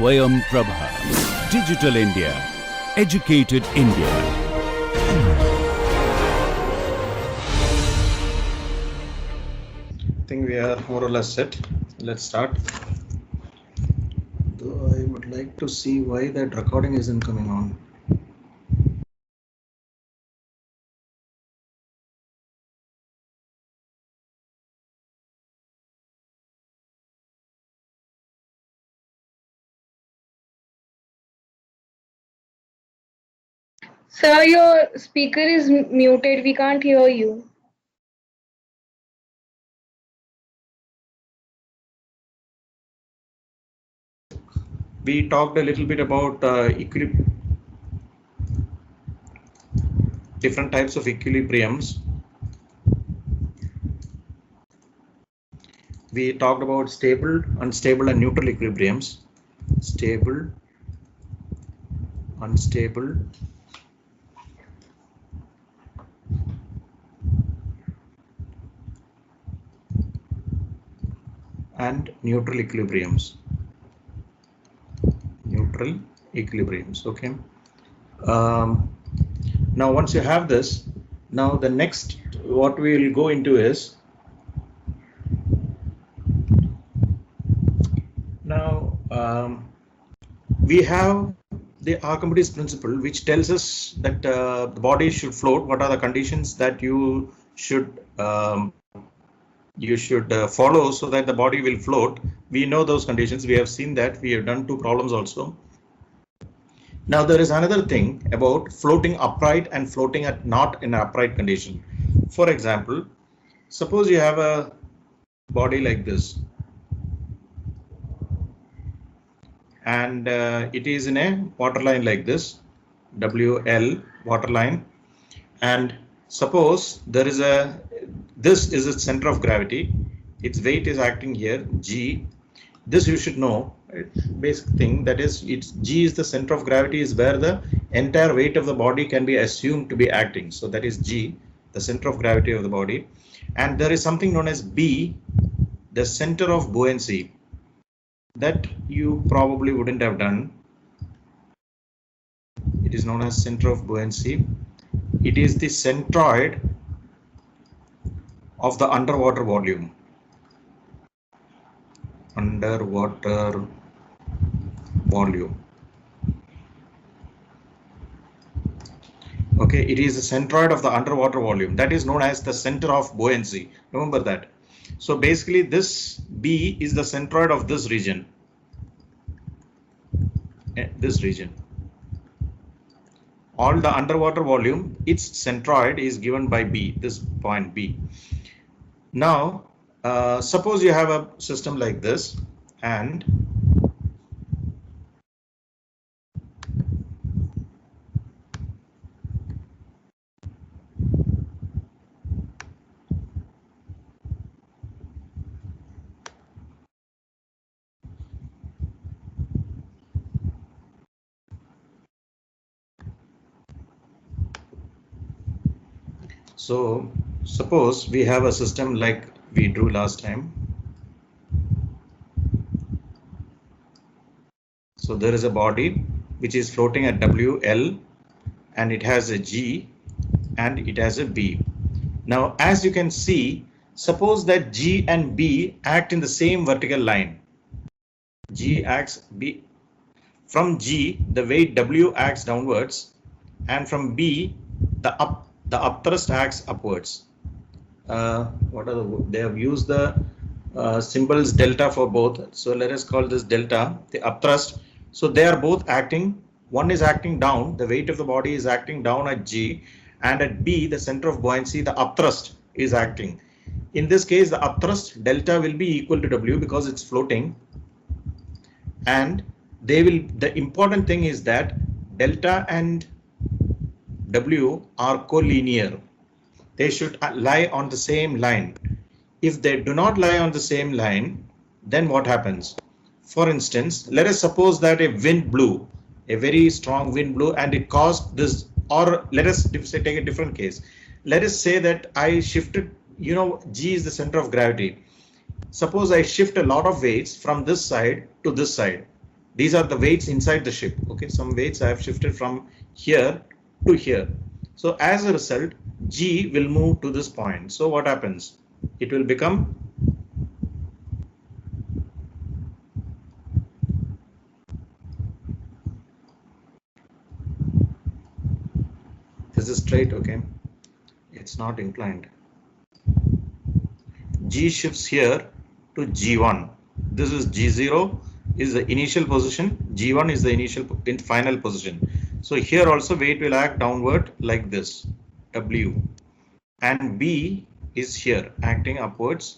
Swayam Prabha. Digital India. Educated India. I think we are more or less set. Let's start. Though I would like to see why that recording isn't coming on. Sir, your speaker is muted. We can't hear you. We talked a little bit about different types of equilibriums. We talked about stable, unstable, and neutral equilibriums. Stable, unstable, and neutral equilibriums. Neutral equilibriums. Okay. Now, once you have this, now the next what we will go into is now we have the Archimedes principle, which tells us that the body should float. What are the conditions that you should follow so that the body will float? We know those conditions. We have seen that. We have done 2 problems also. Now there is another thing about floating upright and floating at not in an upright condition. For example, suppose you have a body like this, and it is in a waterline like this, WL waterline, and suppose there is this is its center of gravity, its weight is acting here, G. This you should know, basic thing, that is G is the center of gravity, is where the entire weight of the body can be assumed to be acting. So that is G, the center of gravity of the body. And there is something known as B, the center of buoyancy, that you probably wouldn't have done. It is known as center of buoyancy. It is the centroid of the underwater volume. Underwater volume. Okay, it is the centroid of the underwater volume. That is known as the center of buoyancy. Remember that. So basically this B is the centroid of this region. This region. All the underwater volume, its centroid is given by B, this point B. Now, suppose you have a system like this, and so suppose we have a system like we drew last time. So there is a body which is floating at WL, and it has a G and it has a B. Now, as you can see, suppose that G and B act in the same vertical line. G acts B. From G, the weight W acts downwards, and from B, the upthrust acts upwards. They have used the symbols delta for both. So let us call this delta, the upthrust. So they are both acting. One is acting down. The weight of the body is acting down at G, and at B, the center of buoyancy, the upthrust is acting. In this case, the upthrust delta will be equal to W because it's floating, and the important thing is that delta and W are collinear. They should lie on the same line. If they do not lie on the same line, then what happens? For instance, let us suppose that a wind blew, a very strong wind blew, and it caused this, or let us take a different case. Let us say that I shifted, G is the center of gravity. Suppose I shift a lot of weights from this side to this side. These are the weights inside the ship. Okay, some weights I have shifted from here to here. So as a result, G will move to this point. So what happens? It will become this is straight, okay? It's not inclined. G shifts here to G1. This is G0 is the initial position, G1 is the initial final position. So here also weight will act downward like this, W, and B is here acting upwards.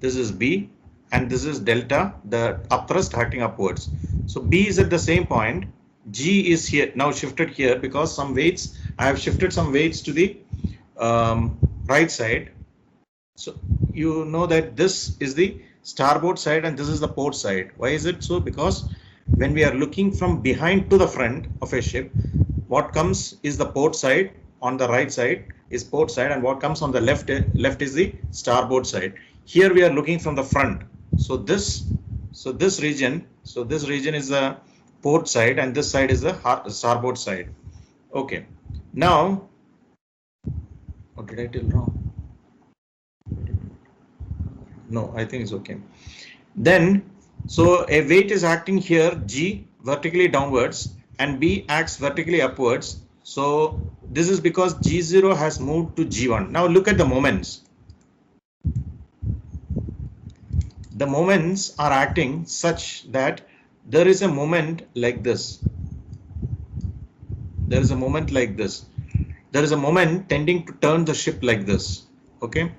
This is B and this is delta, the upthrust acting upwards. So B is at the same point, G is here now shifted here because some weights, I have shifted some weights to the right side. So you know that this is the starboard side and this is the port side. Why is it so? Because when we are looking from behind to the front of a ship, what comes is the port side, on the right side is port side, and what comes on the left is the starboard side. Here we are looking from the front. So this region is the port side and this side is the starboard side. Okay. Now, what did I tell wrong? No, I think it's okay. Then, so a weight is acting here, G, vertically downwards, and B acts vertically upwards. So this is because G0 has moved to G1. Now look at the moments. The moments are acting such that there is a moment like this. There is a moment like this. There is a moment tending to turn the ship like this. Okay.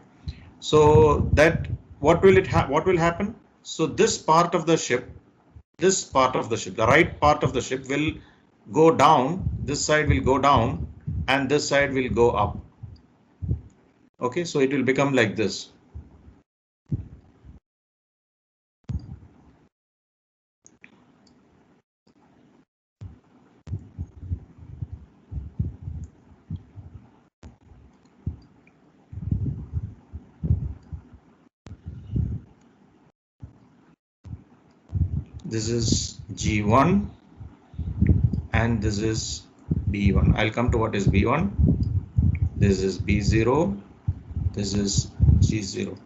So that what will happen? So this part of the ship, the right part of the ship will go down, this side will go down and this side will go up. Okay, so it will become like this. This is G1 and this is B1. I'll come to what is B1. This is B0. This is G0.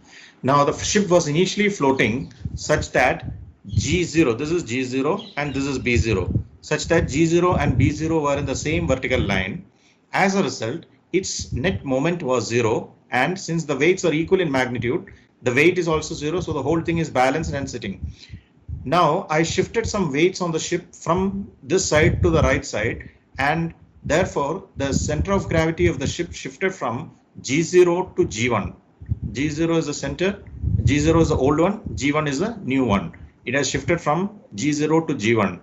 Now the ship was initially floating such that G0, this is G0 and this is B0, such that G0 and B0 were in the same vertical line. As a result, its net moment was 0, and since the weights are equal in magnitude, the weight is also 0, so the whole thing is balanced and sitting. Now I shifted some weights on the ship from this side to the right side, and therefore the center of gravity of the ship shifted from G0 to G1. G0 is the center, G0 is the old one, G1 is the new one. It has shifted from G0 to G1.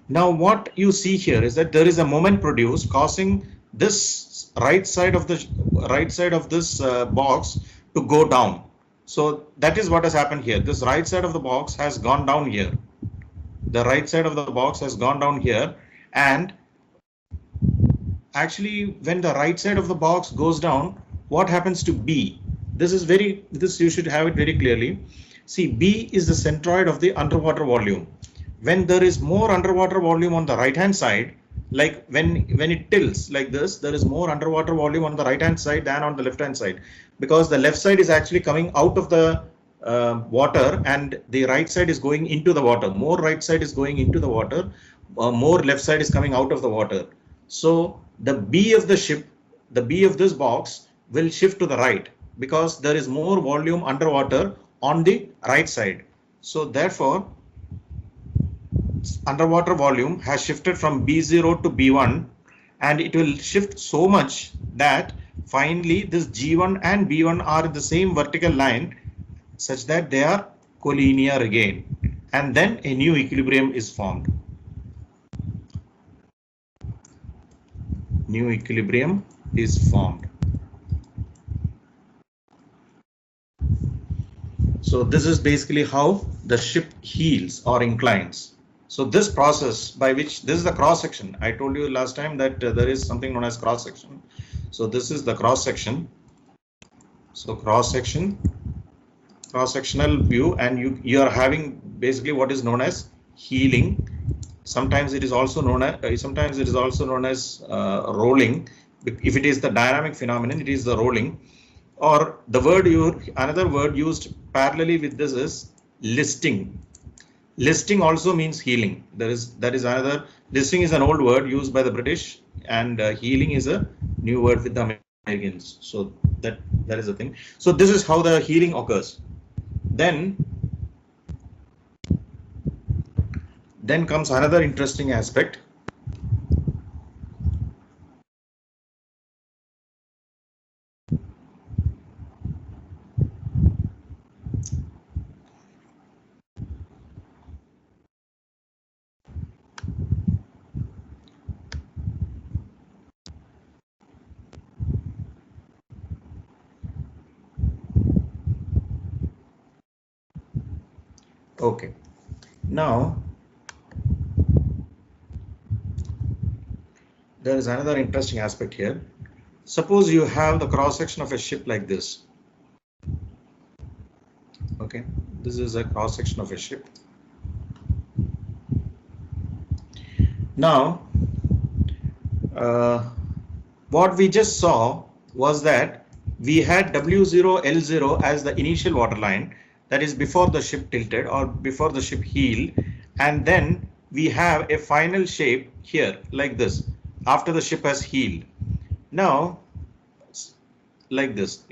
Now what you see here is that there is a moment produced causing this right side of this box to go down. So that is what has happened here. This right side of the box has gone down here. The right side of the box has gone down here, and actually when the right side of the box goes down, what happens to B? This you should have it very clearly. See, B is the centroid of the underwater volume. When there is more underwater volume on the right hand side, like when it tilts like this, there is more underwater volume on the right hand side than on the left hand side, because the left side is actually coming out of the water and the right side is going into the water. More right side is going into the water, more left side is coming out of the water. So the B of the ship, the B of this box will shift to the right because there is more volume underwater on the right side. So therefore underwater volume has shifted from B0 to B1, and it will shift so much that finally this G1 and B1 are in the same vertical line such that they are collinear again, and then a new equilibrium is formed. New equilibrium is formed. So this is basically how the ship heels or inclines. So this process by which, this is the cross section. I told you last time that there is something known as cross section. So this is the cross section. So cross-sectional view, and you are having basically what is known as heeling. Sometimes it is also known as rolling. If it is the dynamic phenomenon, it is the rolling. Or another word used parallelly with this is listing. Listing also means healing. That is another. Listing is an old word used by the British, and healing is a new word with the Americans. So that is the thing. So this is how the healing occurs. Then comes another interesting aspect. Okay, now there is another interesting aspect here. Suppose you have the cross section of a ship like this. Okay, this is a cross section of a ship. Now, what we just saw was that we had W0, L0 as the initial water line, that is before the ship tilted or before the ship heeled, and then we have a final shape here like this after the ship has heeled. Now, like this,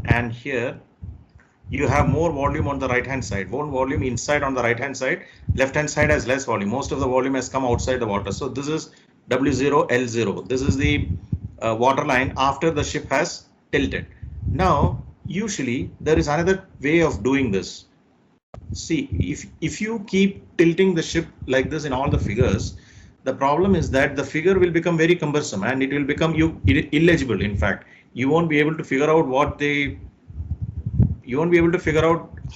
and here you have more volume on the right hand side, more volume inside on the right hand side. Left hand side has less volume. Most of the volume has come outside the water. So this is W0, L0. This is the water line after the ship has tilted. Now, usually there is another way of doing this. See, if you keep tilting the ship like this in all the figures, the problem is that the figure will become very cumbersome and it will become illegible. In fact, you won't be able to figure out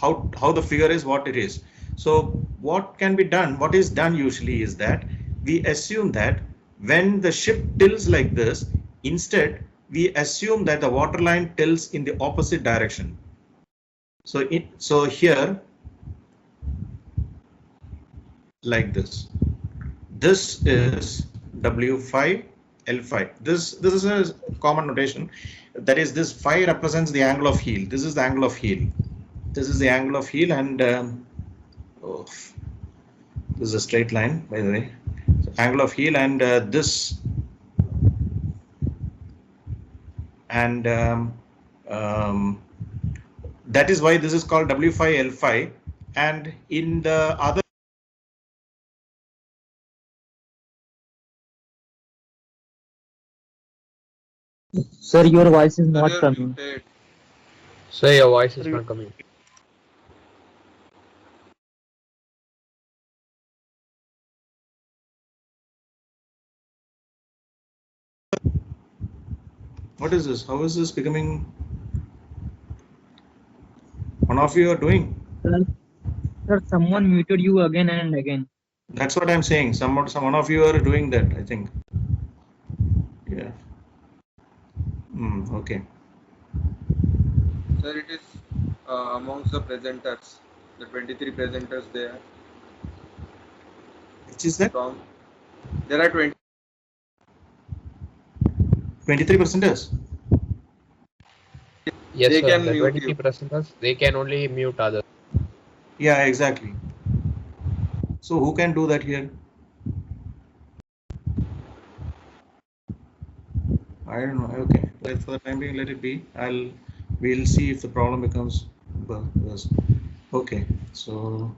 how the figure is, what it is. So what can be done, what is done usually is that we assume that when the ship tilts like this, instead we assume that the water line tilts in the opposite direction. So here, like this. This is W5, L5. This is a common notation. That is, this phi represents the angle of heel. This is the angle of heel. This is the angle of heel, and this is a straight line, by the way. So angle of heel, and this, and that is why this is called W5, L5. And in the other, Sir, your voice is not coming. Sir, your voice is not coming. what is this? How is this becoming? One of you are doing. Sir, someone muted you again and again. That's what I'm saying. One of you are doing that, I think. Yeah. Okay. Sir, it is amongst the presenters, the 23 presenters there. Which is that? There are 23 presenters. Yes, They sir. can The mute 23 you. presenters, they can only mute others. Yeah, exactly. So who can do that here? I don't know. Okay, for the time being, let it be. We'll see if the problem becomes worse. Okay, so.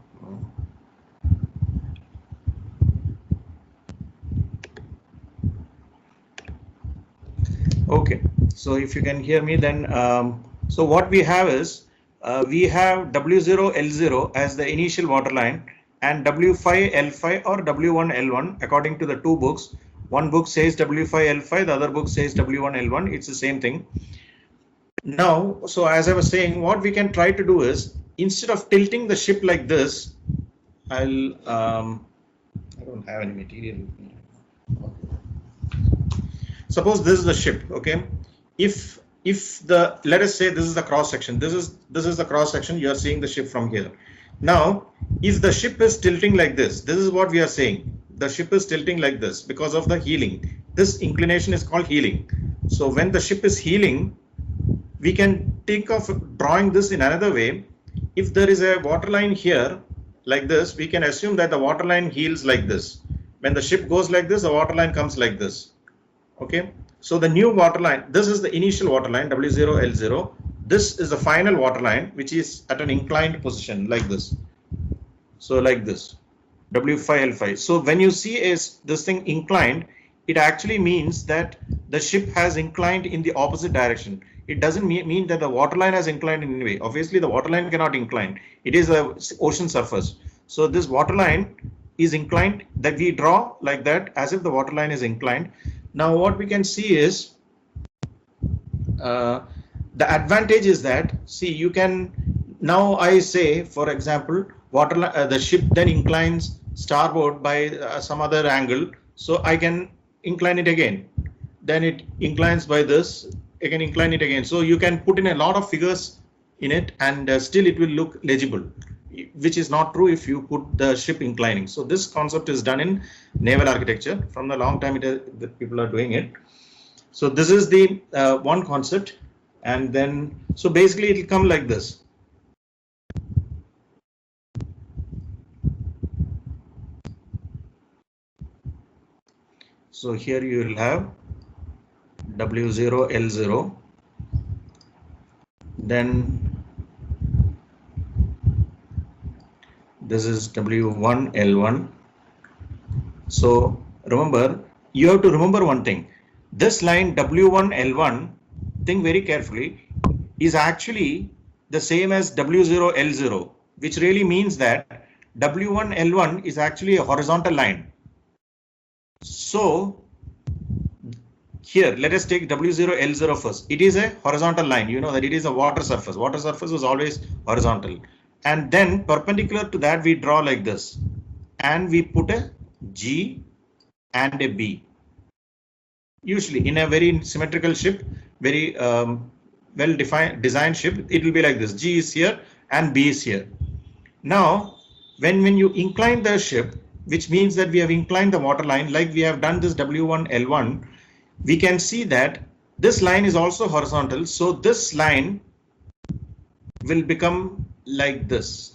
Okay, so if you can hear me, then so what we have is we have W0, L0 as the initial water line, and W5, L5 or W1, L1 according to the two books. One book says W5, L5, the other book says W1, L1. It's the same thing. Now, so as I was saying, what we can try to do is, instead of tilting the ship like this, I don't have any material. Suppose this is the ship, okay? If if the, let us say this is the cross section, this is the cross section, you are seeing the ship from here. Now, if the ship is tilting like this is what we are saying. The ship is tilting like this because of the heeling. This inclination is called heeling. So when the ship is heeling, we can think of drawing this in another way. If there is a waterline here like this, we can assume that the waterline heels like this. When the ship goes like this, the waterline comes like this. Okay. So the new waterline, this is the initial waterline W0, L0. This is the final waterline, which is at an inclined position like this. So like this, W5, L5. So when you see this thing inclined, it actually means that the ship has inclined in the opposite direction. It doesn't mean that the waterline has inclined in any way. Obviously, the waterline cannot incline. It is a ocean surface. So this waterline is inclined, that we draw like that as if the waterline is inclined. Now what we can see is the advantage is that, see, you can, now I say, for example, the ship then inclines starboard by some other angle. So I can incline it again. Then it inclines by this. I can incline it again. So you can put in a lot of figures in it, and still it will look legible, which is not true if you put the ship inclining. So this concept is done in naval architecture. From the long time the people are doing it. So this is the one concept, and then so basically it will come like this. So here you will have W0, L0, then this is W1, L1. So remember, you have to remember one thing. This line W1, L1, think very carefully, is actually the same as W0, L0, which really means that W1, L1 is actually a horizontal line. So here, let us take W0, L0 first. It is a horizontal line. You know that it is a water surface. Water surface is always horizontal. And then perpendicular to that, we draw like this. And we put a G and a B. Usually in a very symmetrical ship, very well-defined designed ship, it will be like this. G is here and B is here. Now, when you incline the ship, which means that we have inclined the water line, like we have done this W1, L1, we can see that this line is also horizontal. So this line will become like this.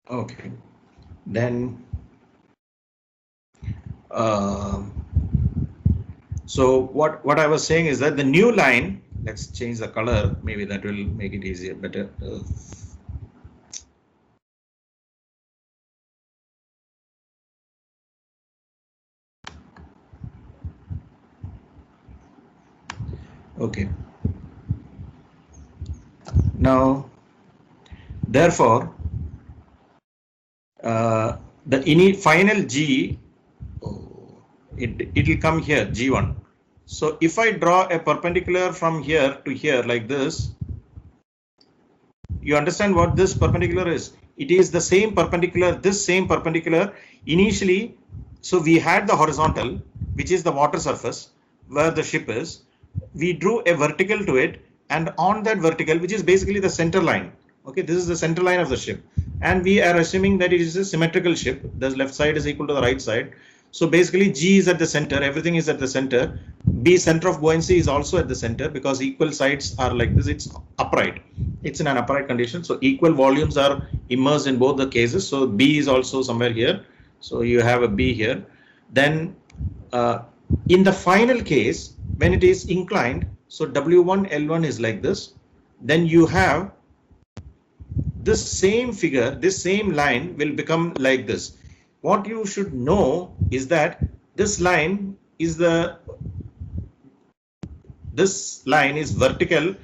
Okay, then so what I was saying is that the new line, let's change the color, maybe that will make it easier, better. Okay, now therefore the final G, it will come here, G1. So if I draw a perpendicular from here to here like this, you understand what this perpendicular is? It is the same perpendicular, this same perpendicular initially. So we had the horizontal, which is the water surface where the ship is. We drew a vertical to it, and on that vertical, which is basically the center line. Okay, this is the center line of the ship, and we are assuming that it is a symmetrical ship. The left side is equal to the right side. So basically G is at the center, everything is at the center. B, center of buoyancy, is also at the center because equal sides are like this. It's upright. It's in an upright condition. So equal volumes are immersed in both the cases. So B is also somewhere here. So you have a B here. Then in the final case, when it is inclined, so W1, L1 is like this. Then you have this same figure, this same line will become like this. what you should know is that this line is vertical,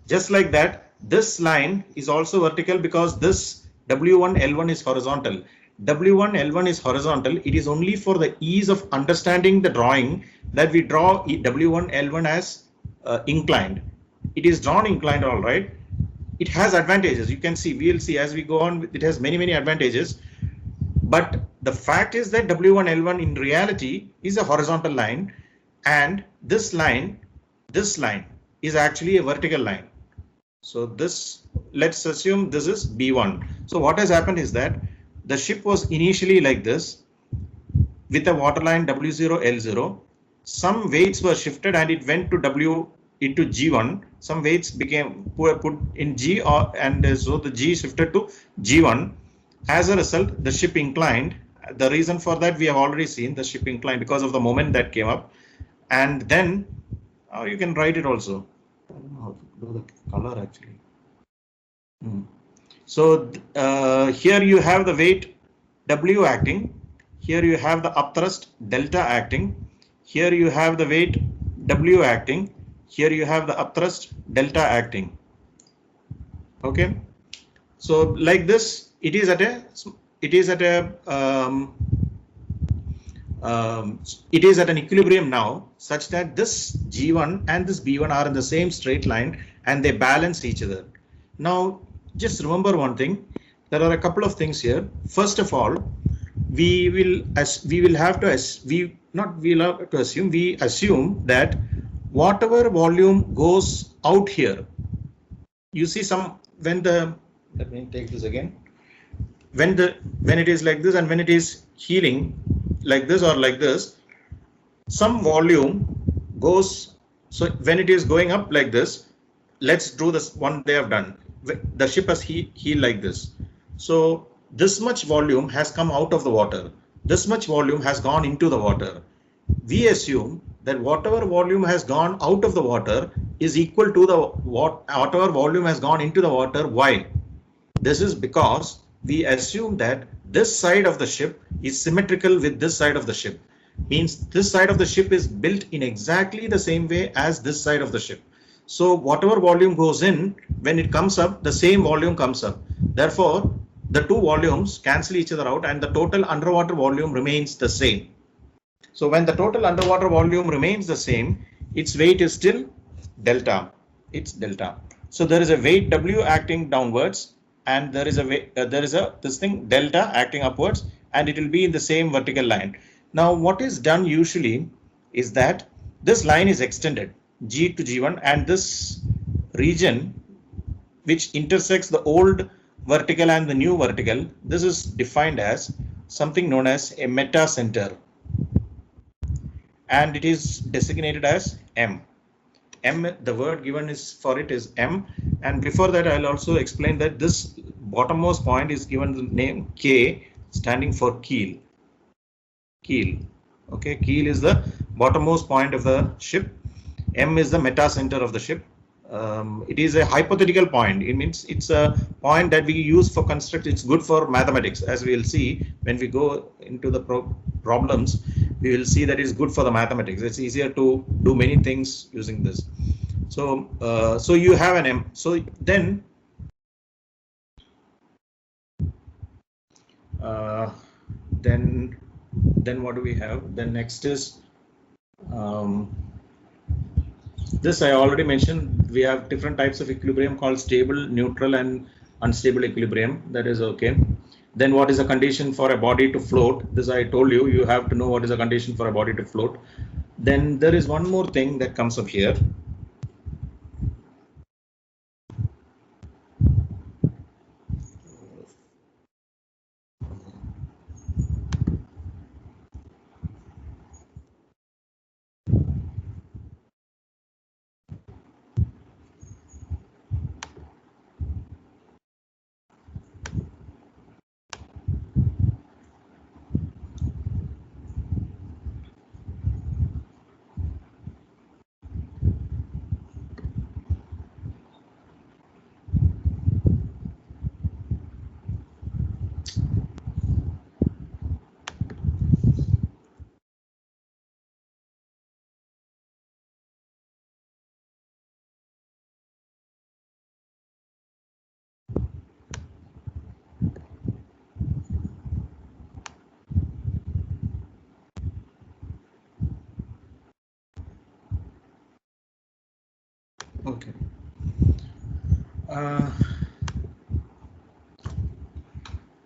just like that. This line is also vertical because this W1 L1 is horizontal. W1 L1 is horizontal. It is only for the ease of understanding the drawing that we draw W1 L1 as inclined. It is drawn inclined, all right. It has advantages. You can see, we will see as we go on, it has many advantages. But the fact is that W1 L1 in reality is a horizontal line, and this line is actually a vertical line. So this, let's assume this is B1. So what has happened is that the ship was initially like this with a waterline W0 L0. Some weights were shifted and it went to into G1. Some weights became put in G, and so the G shifted to G1. As a result, the ship inclined. The reason for that we have already seen. The ship inclined because of the moment that came up. And then you can write it also. I don't know how to do the color actually. So here you have the weight W acting. Here you have the upthrust delta acting. Here you have the weight W acting. Here you have the upthrust delta acting. Okay. So like this, it is at an equilibrium now, such that this G1 and this B1 are in the same straight line and they balance each other. Now, just remember one thing. There are a couple of things here. First of all, we assume that whatever volume goes out here, you see let me take this again. When it is like this and when it is healing like this or like this, some volume goes. So when it is going up like this, let's do this one they have done. The ship has healed like this. So this much volume has come out of the water. This much volume has gone into the water. We assume that whatever volume has gone out of the water is equal to whatever volume has gone into the water. Why? This is because we assume that this side of the ship is symmetrical with this side of the ship. Means this side of the ship is built in exactly the same way as this side of the ship. So whatever volume goes in, when it comes up, the same volume comes up. Therefore, the two volumes cancel each other out and the total underwater volume remains the same. So when the total underwater volume remains the same, its weight is still delta. It's delta. So there is a weight W acting downwards, and there is this thing delta acting upwards, and it will be in the same vertical line. Now what is done usually is that this line is extended G to G1, and this region which intersects the old vertical and the new vertical, this is defined as something known as a meta center, and it is designated as M. The word given is for it is M, and before that I'll also explain that this bottommost point is given the name K, standing for keel. Okay, keel is the bottommost point of the ship. M is the meta center of the ship. It is a hypothetical point. It means it's a point that we use for construct. It's good for mathematics, as we will see when we go into the problems. We will see that it's good for the mathematics. It's easier to do many things using this. So, so you have an M. So then, then what do we have? Then next is this I already mentioned. We have different types of equilibrium called stable, neutral, and unstable equilibrium. That is okay. Then what is a condition for a body to float? This I told you. You have to know what is a condition for a body to float. Then there is one more thing that comes up here.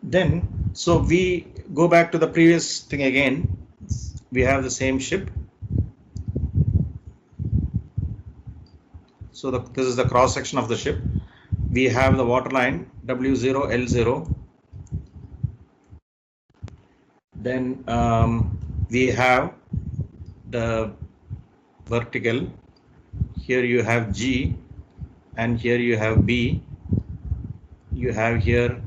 Then, so we go back to the previous thing again. We have the same ship. So this is the cross section of the ship. We have the water line W0, L0. Then we have the vertical. Here you have G, and here you have B. You have here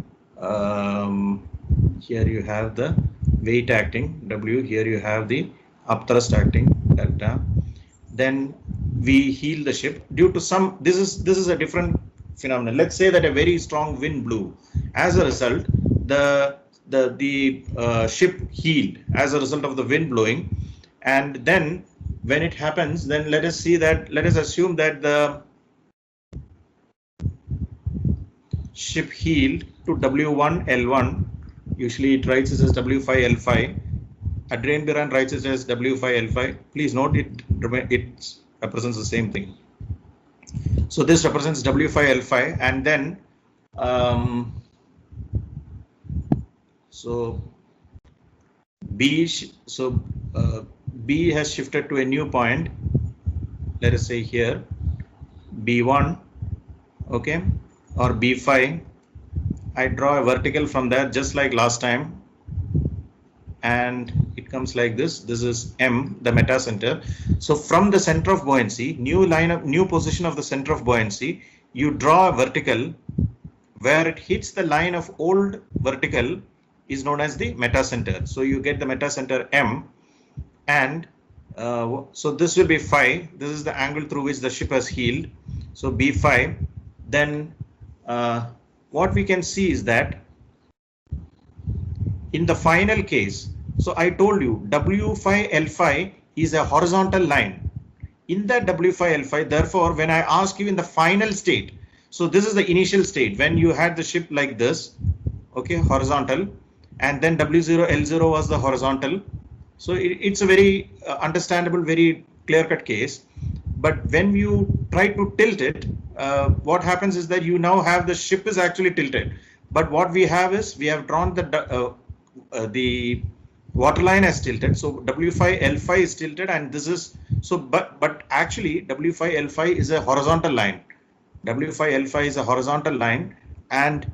you have the weight acting W. Here you have the upthrust acting delta. Then we heel the ship due to some. This is a different phenomenon. Let's say that a very strong wind blew. As a result, the ship heeled as a result of the wind blowing, and then when it happens, then let us assume that the ship heeled to W1 L1. Usually it writes it as W5 L5. Adrian Biran writes it as W5 L5. Please note it represents the same thing. So this represents W5 L5, and then so B has shifted to a new point. Let us say here B1, okay, or B5. I draw a vertical from there just like last time, and it comes like this. This is M, the metacenter. So from the center of buoyancy, new position of the center of buoyancy, you draw a vertical where it hits the line of old vertical is known as the metacenter. So you get the metacenter M, and so this will be phi. This is the angle through which the ship has heeled. So B5. Then what we can see is that in the final case, so I told you W5 L5 is a horizontal line. In that W5 L5, therefore, when I ask you in the final state, so this is the initial state when you had the ship like this, okay, horizontal, and then W0 L0 was the horizontal. So it's a very understandable, very clear-cut case. But when you try to tilt it, what happens is that you now have the ship is actually tilted. But what we have is we have drawn the water line as tilted. So W5 L5 is tilted, and this is so. But actually W5 L5 is a horizontal line. W5 L5 is a horizontal line, and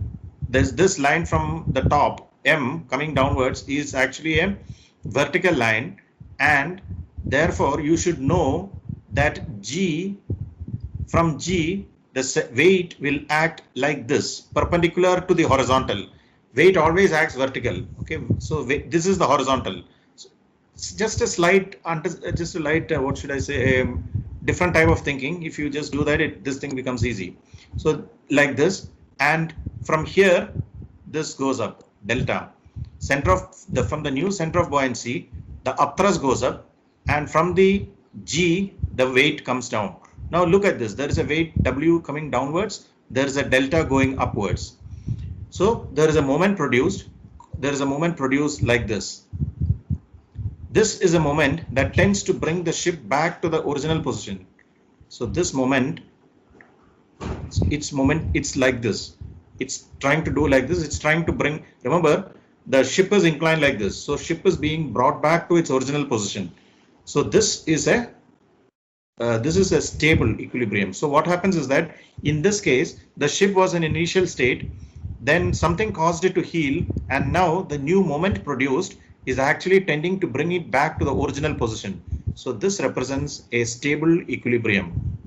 there's this line from the top M coming downwards is actually a vertical line, and therefore you should know that from G the weight will act like this, perpendicular to the horizontal. Weight always acts vertical. Okay, so this is the horizontal. So it's just a slight, what should I say, different type of thinking. If you just do that, this thing becomes easy. So like this, and from here, this goes up, delta. From the new center of buoyancy, the upthrust goes up, and from the G, the weight comes down. Now look at this. There is a weight W coming downwards. There is a delta going upwards. So there is a moment produced. There is a moment produced like this. This is a moment that tends to bring the ship back to the original position. So this moment, it's like this. It's trying to do like this. It's trying to bring, remember, the ship is inclined like this. So ship is being brought back to its original position. So this is a stable equilibrium. So what happens is that in this case, the ship was in initial state, then something caused it to heel, and now the new moment produced is actually tending to bring it back to the original position. So this represents a stable equilibrium.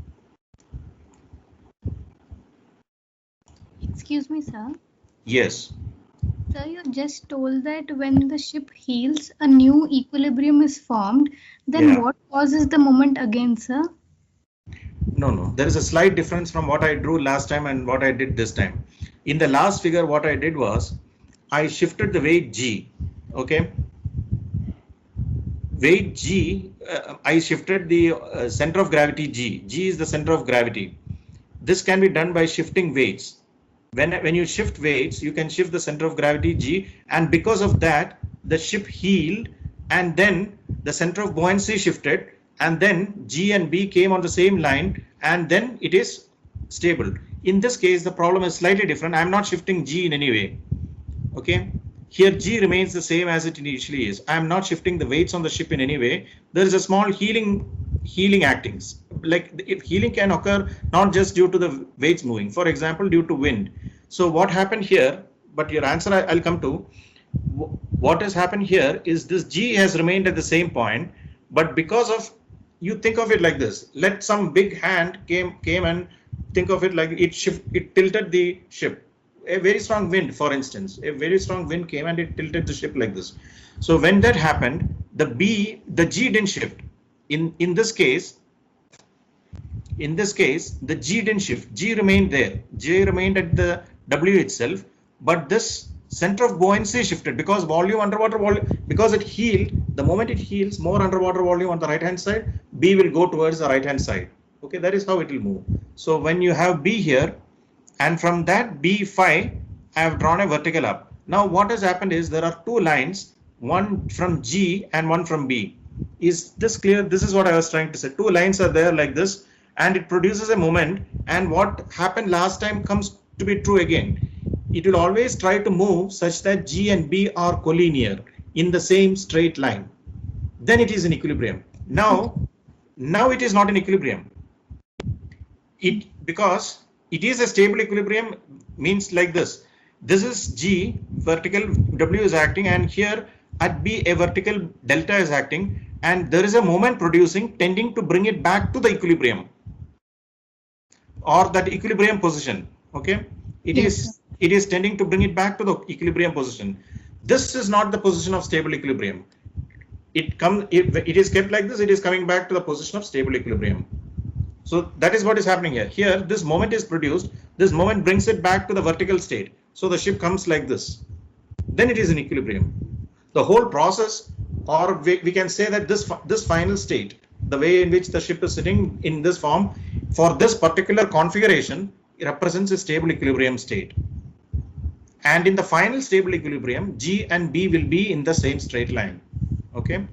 Excuse me, sir. Yes. Sir, you just told that when the ship heels, a new equilibrium is formed. Then Yeah. what causes the moment again, sir? No. There is a slight difference from what I drew last time and what I did this time. In the last figure, what I did was I shifted the weight G. Okay. Weight G, I shifted the center of gravity G. G is the center of gravity. This can be done by shifting weights. When you shift weights, you can shift the center of gravity G, and because of that, the ship heeled, and then the center of buoyancy shifted, and then G and B came on the same line, and then it is stable. in this case, the problem is slightly different. I'm not shifting G in any way. Okay. Here G remains the same as it initially is. I am not shifting the weights on the ship in any way. There is a small healing actings. Like if healing can occur not just due to the weights moving, for example, due to wind. So what happened here, but your answer I'll come to. What has happened here is this G has remained at the same point, but because of, you think of it like this, let some big hand came and think of it like it tilted the ship. A very strong wind, for instance, a very strong wind came and it tilted the ship like this. So when that happened, the G didn't shift. In this case, the G didn't shift. G remained there. G remained at the W itself, but this center of buoyancy shifted because underwater volume, because it healed. The moment it heals, more underwater volume on the right hand side, B will go towards the right hand side. Okay, that is how it will move. So when you have B here, and from that B phi, I have drawn a vertical up. Now what has happened is there are two lines, one from G and one from B. Is this clear? This is what I was trying to say. Two lines are there like this, and it produces a moment. And what happened last time comes to be true again. It will always try to move such that G and B are collinear in the same straight line. Then it is in equilibrium. Now it is not in equilibrium. Because it is a stable equilibrium, means like this. This is G, vertical W is acting, and here at B a vertical delta is acting, and there is a moment producing tending to bring it back to the equilibrium or that equilibrium position. Okay, it is tending to bring it back to the equilibrium position. This is not the position of stable equilibrium. It is kept like this, it is coming back to the position of stable equilibrium. So that is what is happening here. Here, this moment is produced. This moment brings it back to the vertical state. So the ship comes like this. Then it is in equilibrium. The whole process, or we can say that this final state, the way in which the ship is sitting in this form, for this particular configuration, it represents a stable equilibrium state. And in the final stable equilibrium, G and B will be in the same straight line. Okay.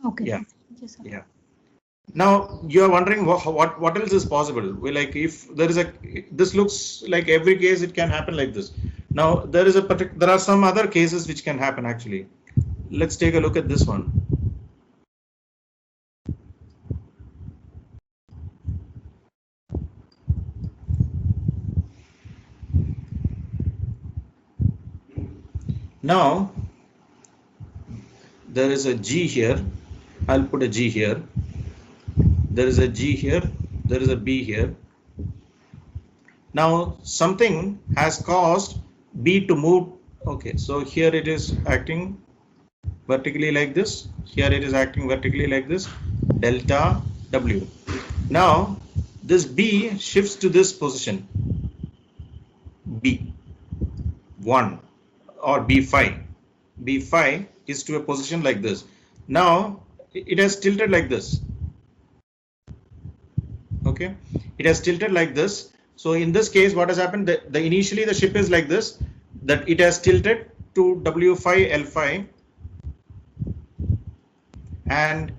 Okay. Yeah. Yes, sir. Yeah. Now you are wondering what else is possible. Like if there is this looks like every case it can happen like this. Now there are some other cases which can happen actually. Let's take a look at this one. Now there is a G here. I'll put a G here. There is a G here, there is a B here. Now something has caused B to move. Okay, so here it is acting vertically like this. Here it is acting vertically like this, delta W. Now this B shifts to this position, B1 or B phi. B phi is to a position like this. Now it has tilted like this. Okay, it has tilted like this. So in this case, what has happened? Initially the ship is like this, that it has tilted to W phi L phi, and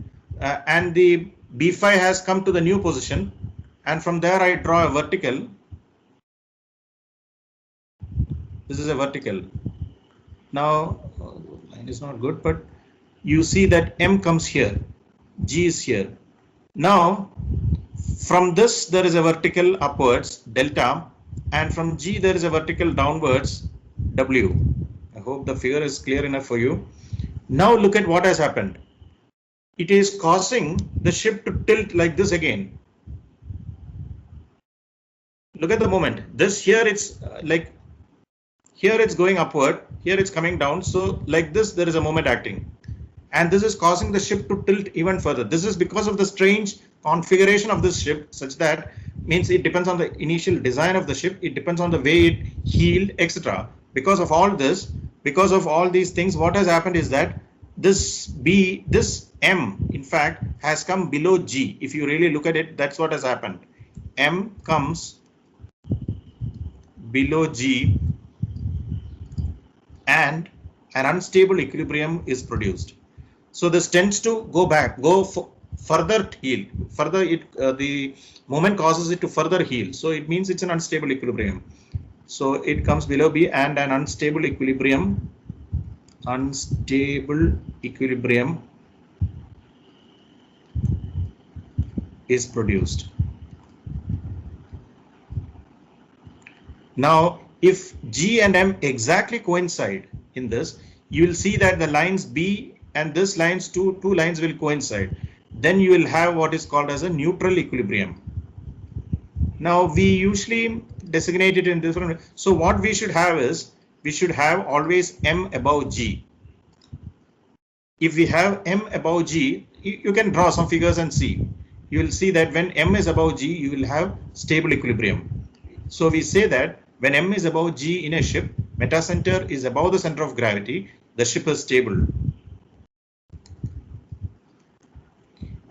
the B phi has come to the new position, and from there I draw a vertical. This is a vertical. Now line is not good, but you see that M comes here, G is here. Now from this there is a vertical upwards, delta, and from G there is a vertical downwards, W. I hope the figure is clear enough for you. Now look at what has happened. It is causing the ship to tilt like this again. Look at the moment. This here it's like, here it's going upward, here it's coming down. So like this there is a moment acting. And this is causing the ship to tilt even further. This is because of the strange configuration of this ship, such that means it depends on the initial design of the ship, it depends on the way it healed, etc. Because of all this, because of all these things, what has happened is that this M in fact has come below G. If you really look at it, that's what has happened. M comes below G and an unstable equilibrium is produced. So this tends to go further heal. Further, the moment causes it to further heal. So it means it's an unstable equilibrium. So it comes below B, and an unstable equilibrium is produced. Now, if G and M exactly coincide in this, you will see that the lines B and this lines, two lines will coincide. Then you will have what is called as a neutral equilibrium. Now, we usually designate it in different. So what we should have is, we should have always M above G. If we have M above G, you can draw some figures and see. You will see that when M is above G, you will have stable equilibrium. So we say that when M is above G in a ship, metacenter is above the center of gravity, the ship is stable.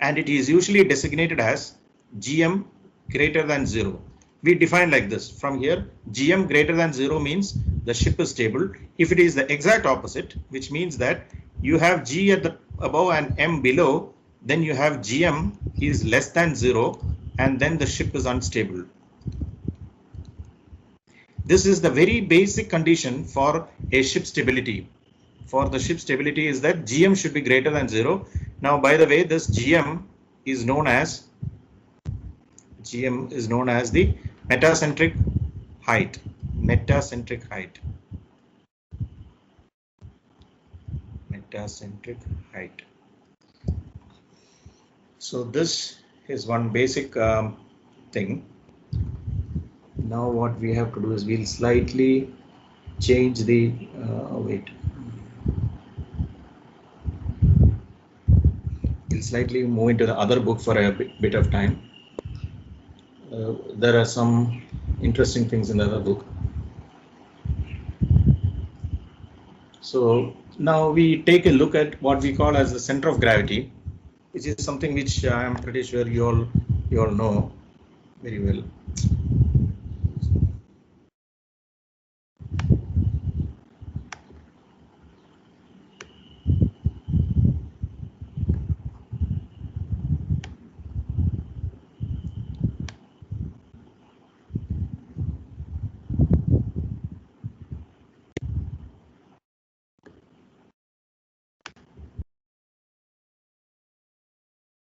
And it is usually designated as GM greater than 0. We define like this from here. GM greater than 0 means the ship is stable. If it is the exact opposite, which means that you have G at the above and M below, then you have GM is less than 0, and then the ship is unstable. This is the very basic condition for a ship stability. For the ship stability is that GM should be greater than 0. Now, by the way, this GM is known as the metacentric height. Metacentric height. Metacentric height. So this is one basic thing. Now what we have to do is we'll slightly change the wait. We'll slightly move into the other book for a bit of time. There are some interesting things in the other book. So now we take a look at what we call as the center of gravity, which is something which I am pretty sure you all know very well.